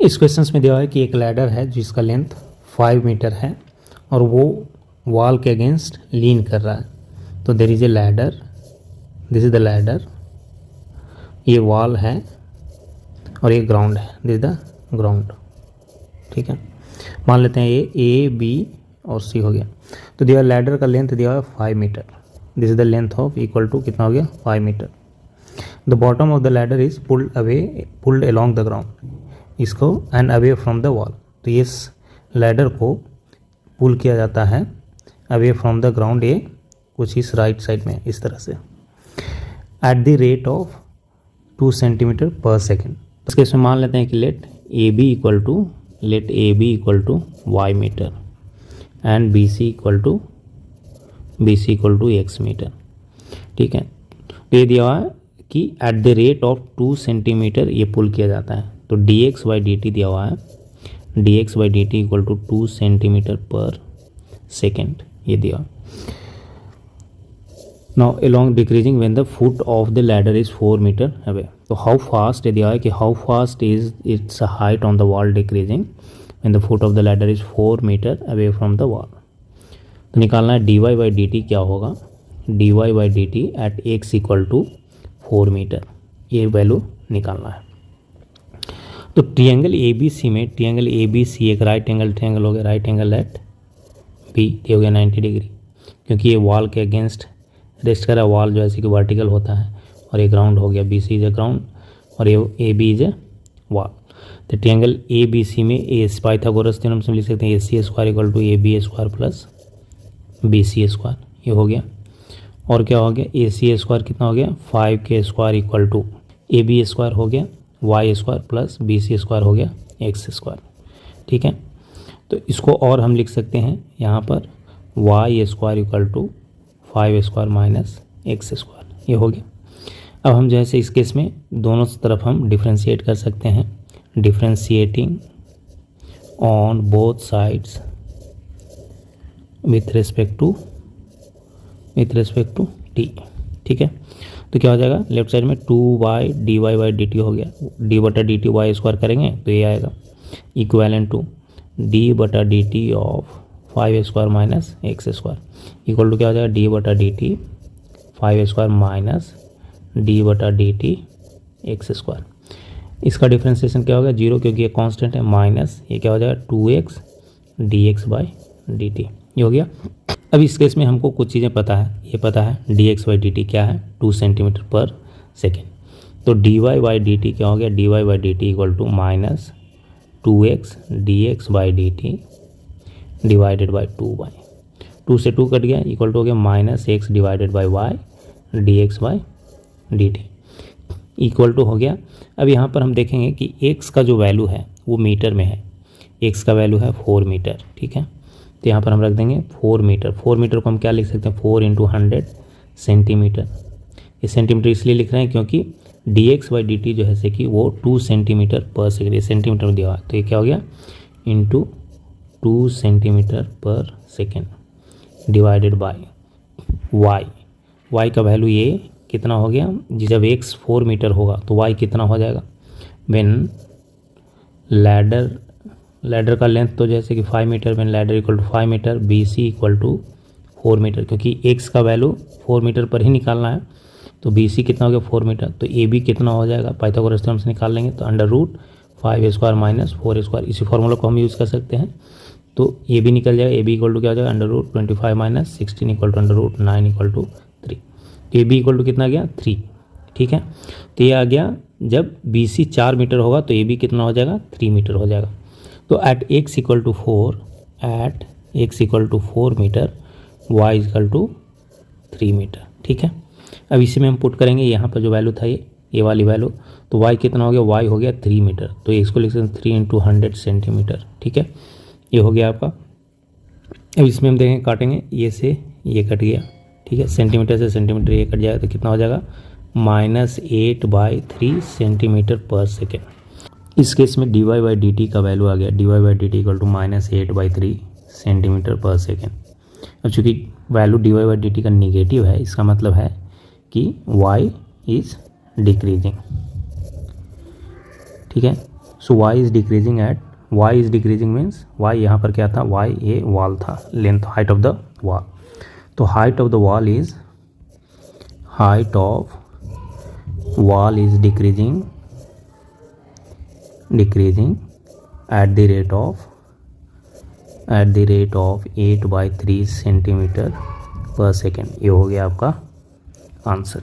इस क्वेश्चन में दिया है कि एक लैडर है जिसका लेंथ 5 मीटर है और वो वॉल के अगेंस्ट लीन कर रहा है। तो there is a ladder, this is the ladder, ये वॉल है और ये ग्राउंड है, दिस इज द ग्राउंड। ठीक है, मान लेते हैं ये ए बी और सी हो गया। तो दिया लैडर का लेंथ दिया है 5 metre, this is the length of equal to कितना हो गया 5 metre. The bottom of the ladder is pulled along the ground, इसको and away from the wall. तो इस लैडर को पुल किया जाता है अवे फ्रॉम द ग्राउंड, ये कुछ इस राइट साइड में इस तरह से, at the rate of 2 centimetre पर सेकेंड। इसके इसमें मान लेते हैं कि let A B equal to Y metre and B C equal to X metre. ठीक है, तो ये दिया हुआ है कि at the rate of 2 centimetre ये पुल किया जाता है। तो D X by D T दिया हुआ है, D X by D T equal to 2 centimetre पर सेकेंड, ये दिया। Now along decreasing when the foot of the ladder is 4 meter away। तो हाउ फास्ट ये दिया है कि how fast is it's height on the wall decreasing when the foot of the ladder is 4 meter away from the wall। तो निकालना है D Y by D T क्या होगा, D Y by D T at X equal to 4 metre, ये value निकालना है। तो triangle A B C में, ट्रिएंगल ए बी सी एक राइट एंगल ट्रिएंगल हो गया, राइट एंगल एट बी, ये हो गया 90 डिग्री, क्योंकि ये वॉल के अगेंस्ट रेस्ट करा, वॉल जो ऐसे कि वर्टिकल होता है, और ये ग्राउंड हो गया, B C is a ground और ये A B is a wall. तो ट्रिएंगल ए बी सी में ए पाइथागोरस थ्योरम से लिख सकते हैं A C square equal to A B square plus B C square, ये हो गया। और क्या हो गया, ए सी स्क्वायर कितना हो गया 5 square equal to A B square हो गया Y square plus B C square हो गया एक्स स्क्वायर। ठीक है, तो इसको और हम लिख सकते हैं यहाँ पर Y square equal to 5 square minus X square, ये हो गया। अब हम जैसे इस केस में दोनों तरफ हम डिफ्रेंशिएट कर सकते हैं, differentiating on both sides with respect to T. ठीक है, तो क्या हो जाएगा, लेफ्ट साइड में 2y dy by D T हो गया, d बटा डी टी वाई स्क्वायर करेंगे तो ये आएगा इक्वेलेंट टू d बटा D T of 5 square minus X square equal to क्या हो जाएगा d बटा D T 5 square minus d बटा डी टी एक्स स्क्वायर। इसका डिफ्रेंसिएशन क्या होगा 0, क्योंकि ये कांस्टेंट है, माइनस ये क्या हो जाएगा 2x dx by D T, ये हो गया। अब इस केस में हमको कुछ चीज़ें पता है, ये पता है D X by D T क्या है 2 सेंटीमीटर पर सेकेंड। तो D Y by D T क्या हो गया, D Y by D T equal to minus 2x D X by D T divided by 2y, 2 से 2 कट गया इक्वल टू हो गया minus X divided by Y D X by D T equal to हो गया। अब यहाँ पर हम देखेंगे कि x का जो वैल्यू है वो मीटर में है, x का वैल्यू है 4 मीटर। ठीक है, तो यहाँ पर हम रख देंगे 4 मीटर। 4 मीटर को हम क्या लिख सकते हैं 4 इंटू 100 सेंटीमीटर। ये सेंटीमीटर इसलिए लिख रहे हैं क्योंकि D X by D T जो है से कि वो 2 सेंटीमीटर पर सेकेंड, ये सेंटीमीटर में दिया हुआ है, तो ये क्या हो गया इंटू 2 सेंटीमीटर पर second divided by Y. Y का वैल्यू ये कितना हो गया, जब एक्स 4 मीटर होगा तो वाई कितना हो जाएगा, व्हेन लैडर का लेंथ तो जैसे कि 5 metre, when ladder equal to 5 metre, B C equal to 4 metre, क्योंकि एक्स का वैल्यू 4 मीटर पर ही निकालना है। तो बी सी कितना हो गया 4 मीटर, तो ए बी कितना हो जाएगा पाइथागोरस थ्योरम से निकाल लेंगे, तो under root 5 square minus 4 square, इसी फॉर्मूला को हम यूज़ कर सकते हैं। तो ए बी निकल जाएगा, ए बी इक्वल टू क्या हो जाएगा under root 25 minus 16 equal to under root 9 equal to 3। तो ए बी इक्वल टू कितना गया 3। ठीक है, तो ये आ गया जब बी सी 4 मीटर होगा तो ए बी कितना हो जाएगा 3 मीटर हो जाएगा। तो at X equal to 4 metre Y equal to 3 metre. ठीक है, अब इसी में हम पुट करेंगे यहाँ पर जो वैल्यू था ये वाली वैल्यू, तो वाई कितना हो गया, वाई हो गया 3 मीटर, तो इसको लिख सकते हैं 3 इंटू 100 सेंटीमीटर। ठीक है, ये हो गया आपका। अब इसमें हम देखेंगे काटेंगे, ये से ये कट गया। ठीक है, सेंटीमीटर से सेंटीमीटर ये कट जाएगा तो कितना हो जाएगा -8/3 सेंटीमीटर पर सेकेंड। इस केस में D Y by D T का वैल्यू आ गया, D Y by D T equal to -8/3 centimetre पर सेकेंड। अब चूँकि value D Y by D T का निगेटिव है, इसका मतलब है कि y इज़ डिक्रीजिंग। ठीक है, so y is decreasing at, y is decreasing means y यहाँ पर क्या था, y ये वॉल था, length height of the wall. तो height of the wall is, height of wall is decreasing at the rate of 8/3 centimetre पर second. ये हो गया आपका आंसर।